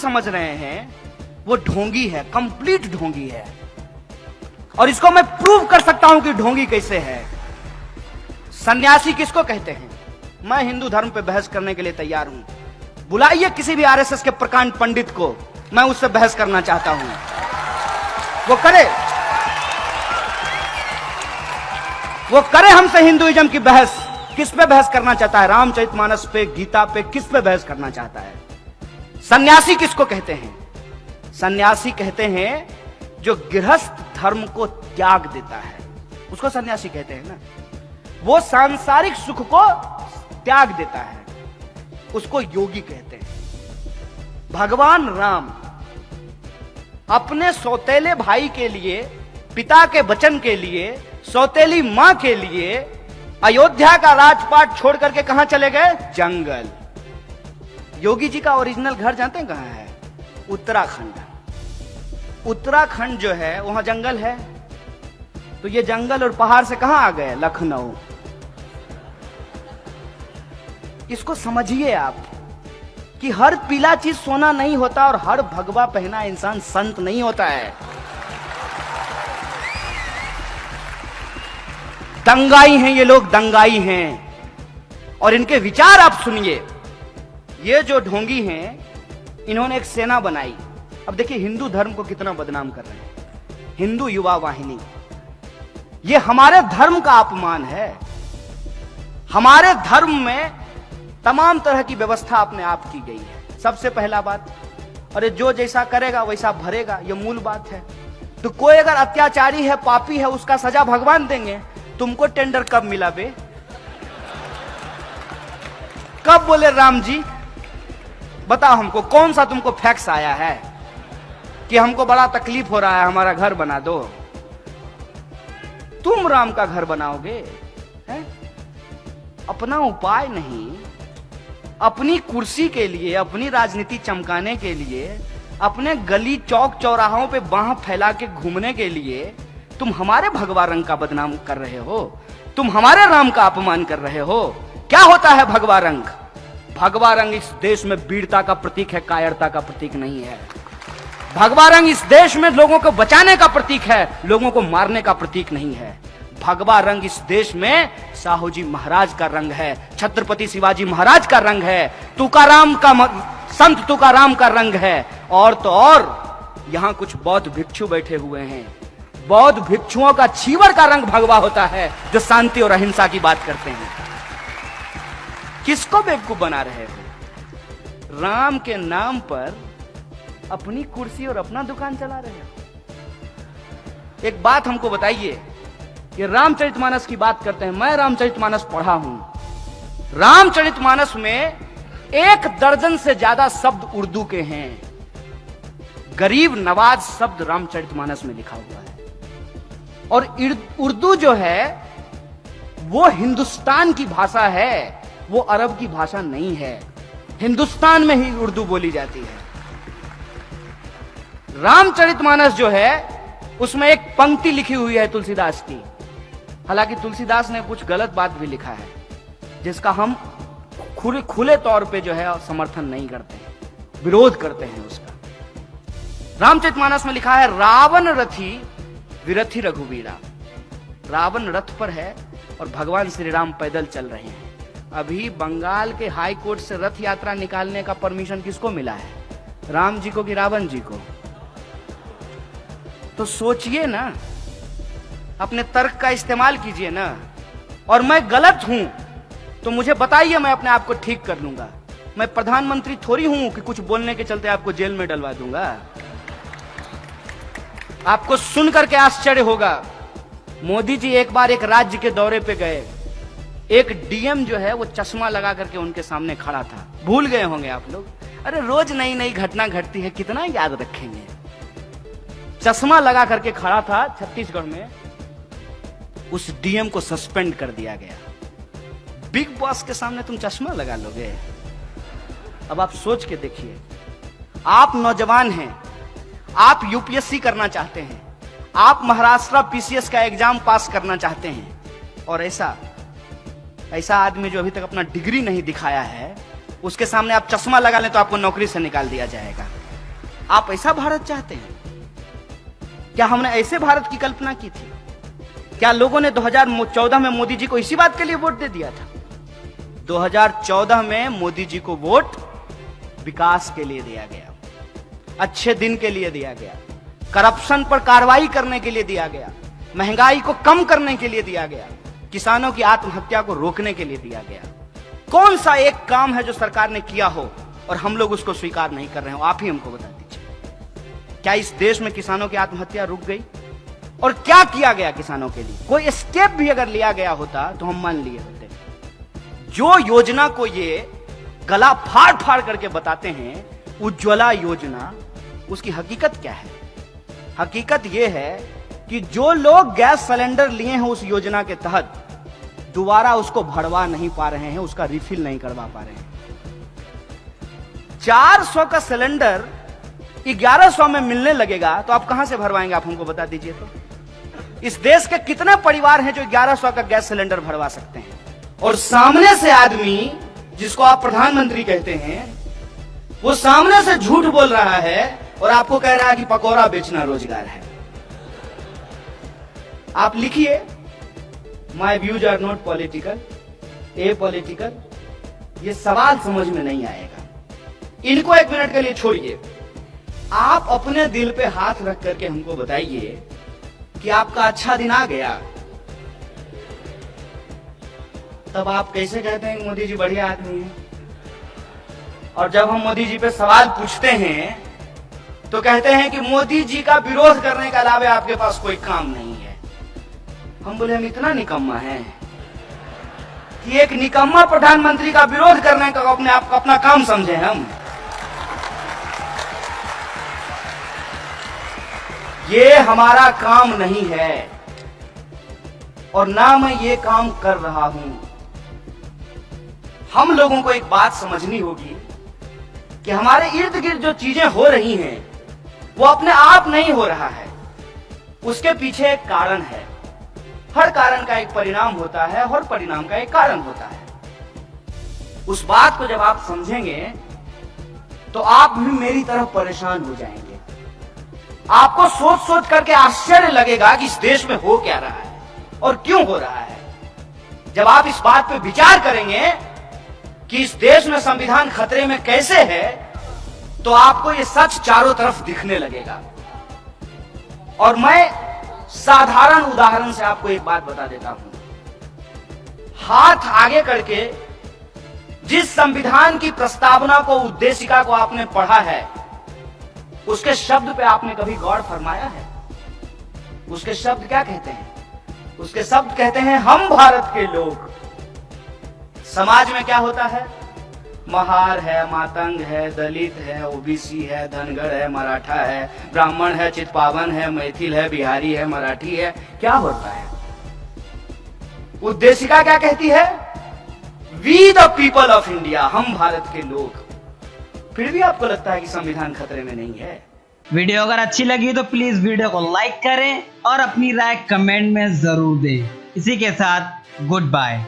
समझ रहे हैं वो ढोंगी है, कंप्लीट ढोंगी है। और इसको मैं प्रूव कर सकता हूं कि ढोंगी कैसे है। सन्यासी किसको कहते हैं? मैं हिंदू धर्म पे बहस करने के लिए तैयार हूं। बुलाइए किसी भी आरएसएस के प्रकांड पंडित को, मैं उससे बहस करना चाहता हूं, वो करे हमसे हिंदुइज्म की बहस। किस पे बहस करना चाहता है? रामचरितमानस पे, गीता पे, किस पे बहस करना चाहता है? सन्यासी किसको कहते हैं? सन्यासी कहते हैं जो गृहस्थ धर्म को त्याग देता है, उसको सन्यासी कहते हैं ना। वो सांसारिक सुख को त्याग देता है, उसको योगी कहते हैं। भगवान राम अपने सौतेले भाई के लिए, पिता के वचन के लिए, सौतेली मां के लिए अयोध्या का राजपाट छोड़ करके कहां चले गए? जंगल। योगी जी का ओरिजिनल घर जानते हैं कहां है? उत्तराखंड। उत्तराखंड जो है वहां जंगल है, तो ये जंगल और पहाड़ से कहां आ गए? लखनऊ। इसको समझिए आप कि हर पीला चीज सोना नहीं होता और हर भगवा पहना इंसान संत नहीं होता है। दंगाई हैं ये लोग, दंगाई हैं। और इनके विचार आप सुनिए। ये जो ढोंगी हैं, इन्होंने एक सेना बनाई। अब देखिए हिंदू धर्म को कितना बदनाम कर रहे हैं। हिंदू युवा वाहिनी, ये हमारे धर्म का अपमान है। हमारे धर्म में तमाम तरह की व्यवस्था अपने आप की गई है। सबसे पहला बात, अरे जो जैसा करेगा वैसा भरेगा, यह मूल बात है। तो कोई अगर अत्याचारी है, पापी है, उसका सजा भगवान देंगे। तुमको टेंडर कब मिला बे? कब बोले राम जी? बताओ हमको, कौन सा तुमको फैक्स आया है कि हमको बड़ा तकलीफ हो रहा है, हमारा घर बना दो? तुम राम का घर बनाओगे? है? अपना उपाय नहीं, अपनी कुर्सी के लिए, अपनी राजनीति चमकाने के लिए, अपने गली चौक चौराहों पे बाह फैला के घूमने के लिए तुम हमारे भगवा रंग का बदनाम कर रहे हो। तुम हमारे राम का अपमान कर रहे हो। क्या होता है भगवा रंग? भगवा रंग इस देश में वीरता का प्रतीक है, कायरता का प्रतीक नहीं है। भगवा रंग इस देश में लोगों को बचाने का प्रतीक है, लोगों को मारने का प्रतीक नहीं है। भगवा रंग इस देश में साहू जी महाराज का रंग है, छत्रपति शिवाजी महाराज का रंग है, तुकाराम का, संत तुकाराम का रंग है। और तो और यहां कुछ बौद्ध भिक्षु बैठे हुए हैं। बौद्ध भिक्षुओं का चीवर का रंग भगवा होता है, जो शांति और अहिंसा की बात करते हैं। किसको बेवकूफ बना रहे हो? राम के नाम पर अपनी कुर्सी और अपना दुकान चला रहे हो। एक बात हमको बताइए, ये रामचरितमानस की बात करते हैं। मैं रामचरितमानस पढ़ा हूं। रामचरितमानस में 1 दर्जन से ज्यादा शब्द उर्दू के हैं। गरीब नवाज शब्द रामचरितमानस में लिखा हुआ है। और उर्दू जो है वो हिंदुस्तान की भाषा है, वो अरब की भाषा नहीं है। हिंदुस्तान में ही उर्दू बोली जाती है। रामचरितमानस जो है उसमें एक पंक्ति लिखी हुई है तुलसीदास की। हालांकि तुलसीदास ने कुछ गलत बात भी लिखा है, जिसका हम खुले तौर पे जो है समर्थन नहीं करते हैं, विरोध करते हैं उसका। रामचरितमानस में लिखा है, रावण रथी विरथी रघुवीरा। रावण रथ पर है और भगवान श्री राम पैदल चल रहे हैं। अभी बंगाल के हाई कोर्ट से रथ यात्रा निकालने का परमिशन किसको मिला है? राम जी को कि रावण जी को? तो सोचिए ना, अपने तर्क का इस्तेमाल कीजिए ना। और मैं गलत हूं तो मुझे बताइए, मैं अपने आप को ठीक कर लूंगा। मैं प्रधानमंत्री थोड़ी हूं कि कुछ बोलने के चलते आपको जेल में डलवा दूंगा। आपको सुन करके आश्चर्य होगा, मोदी जी एक बार एक राज्य के दौरे पे गए। एक डीएम जो है वो चश्मा लगा करके उनके सामने खड़ा था। भूल गए होंगे आप लोग। अरे रोज नई नई घटना घटती है, कितना याद रखेंगे। चश्मा लगा करके खड़ा था छत्तीसगढ़ में। उस डीएम को सस्पेंड कर दिया गया। बिग बॉस के सामने तुम चश्मा लगा लोगे? अब आप सोच के देखिए। आप नौजवान हैं, आप यूपीएससी करना चाहते हैं, आप महाराष्ट्र पीसीएस का एग्जाम पास करना चाहते हैं, और ऐसा आदमी जो अभी तक अपना डिग्री नहीं दिखाया है, उसके सामने आप चश्मा लगा लें तो आपको नौकरी से निकाल दिया जाएगा। आप ऐसा भारत चाहते हैं? क्या हमने ऐसे भारत की कल्पना की थी? क्या लोगों ने 2014 में मोदी जी को इसी बात के लिए वोट दे दिया था? 2014 में मोदी जी को वोट विकास के लिए दिया गया, अच्छे दिन के लिए दिया गया, करप्शन पर कार्रवाई करने के लिए दिया गया, महंगाई को कम करने के लिए दिया गया, किसानों की आत्महत्या को रोकने के लिए दिया गया। कौन सा एक काम है जो सरकार ने किया हो और हम लोग उसको स्वीकार नहीं कर रहे हो? आप ही हमको बता दीजिए। क्या इस देश में किसानों की आत्महत्या रुक गई? और क्या किया गया किसानों के लिए? कोई स्टेप भी अगर लिया गया होता तो हम मान लिए होते। जो योजना को ये गला फाड़ फाड़ करके बताते हैं उज्ज्वला योजना, उसकी हकीकत क्या है? हकीकत यह है कि जो लोग गैस सिलेंडर लिए हैं उस योजना के तहत दोबारा उसको भरवा नहीं पा रहे हैं, उसका रिफिल नहीं करवा पा रहे हैं। 400 का सिलेंडर 1100 में मिलने लगेगा तो आप कहां से भरवाएंगे? आप हमको बता दीजिए। तो इस देश के कितने परिवार हैं जो 1100 का गैस सिलेंडर भरवा सकते हैं? और सामने से आदमी जिसको आप प्रधानमंत्री कहते हैं, वो सामने से झूठ बोल रहा है और आपको कह रहा है कि पकौड़ा बेचना रोजगार है। आप लिखिए, my views are not political, apolitical. ये सवाल समझ में नहीं आएगा। इनको एक मिनट के लिए छोड़िए। आप अपने दिल पे हाथ रख करके हमको बताइए कि आपका अच्छा दिन आ गया, तब आप कैसे कहते हैं कि मोदी जी बढ़िया आदमी है? और जब हम मोदी जी पे सवाल पूछते हैं तो कहते हैं कि मोदी जी का विरोध करने के अलावा आपके पास कोई काम नहीं है। हम बोले हम इतना निकम्मा हैं कि एक निकम्मा प्रधानमंत्री का विरोध करने का अपने आप को अपना काम समझे हम? ये हमारा काम नहीं है और ना मैं ये काम कर रहा हूं। हम लोगों को एक बात समझनी होगी कि हमारे इर्द गिर्द जो चीजें हो रही हैं वो अपने आप नहीं हो रहा है, उसके पीछे एक कारण है। हर कारण का एक परिणाम होता है, हर परिणाम का एक कारण होता है। उस बात को जब आप समझेंगे तो आप भी मेरी तरह परेशान हो जाएंगे। आपको सोच सोच करके आश्चर्य लगेगा कि इस देश में हो क्या रहा है और क्यों हो रहा है। जब आप इस बात पे विचार करेंगे कि इस देश में संविधान खतरे में कैसे है, तो आपको ये सच चारों तरफ दिखने लगेगा। और मैं साधारण उदाहरण से आपको एक बात बता देता हूं। हाथ आगे करके जिस संविधान की प्रस्तावना को, उद्देशिका को आपने पढ़ा है, उसके शब्द पे आपने कभी गौर फरमाया है? उसके शब्द क्या कहते हैं? उसके शब्द कहते हैं हम भारत के लोग। समाज में क्या होता है? महार है, मातंग है, दलित है, ओबीसी है, धनगर है, मराठा है, ब्राह्मण है, चितपावन है, मैथिल है, बिहारी है, मराठी है। क्या होता है? उद्देशिका क्या कहती है? We the people of India, हम भारत के लोग। फिर भी आपको लगता है कि संविधान खतरे में नहीं है। वीडियो अगर अच्छी लगी तो प्लीज वीडियो को लाइक करें और अपनी राय कमेंट में जरूर दें। इसी के साथ गुड बाय।